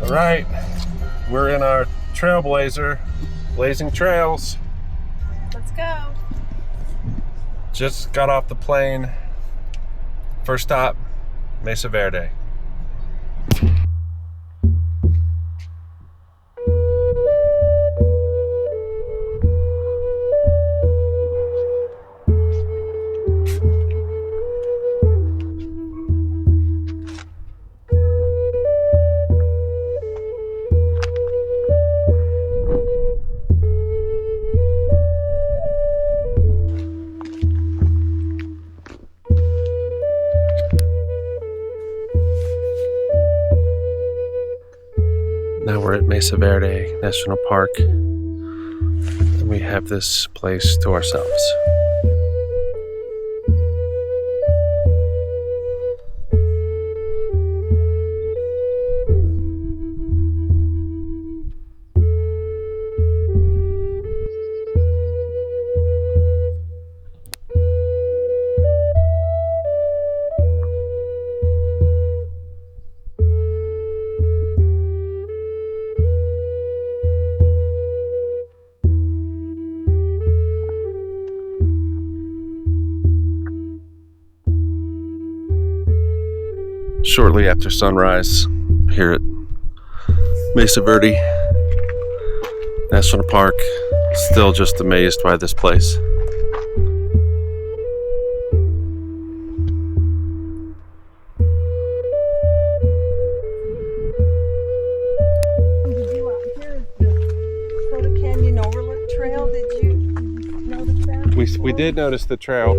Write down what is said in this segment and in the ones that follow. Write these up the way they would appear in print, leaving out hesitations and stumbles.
All right, we're in our Trailblazer, blazing trails. Let's go. Just got off the plane. First stop, Mesa Verde. Now we're at Mesa Verde National Park, and we have this place to ourselves. Shortly after sunrise here at Mesa Verde National Park. Still just amazed by this place. Here's the Soda Canyon Overlook Trail. Did you notice that? We did notice the trail.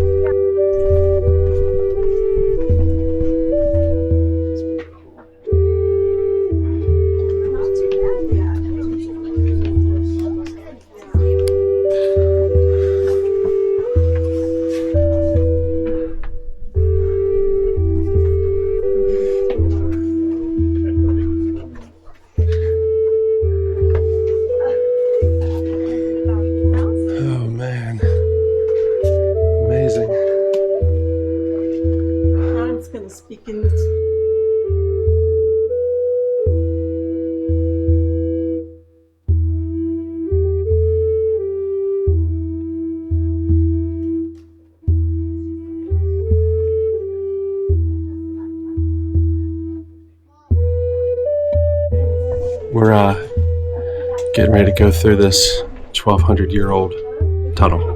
Oh man, amazing. I'm just going to speak in this. We're getting ready to go through this 1,200-year-old tunnel.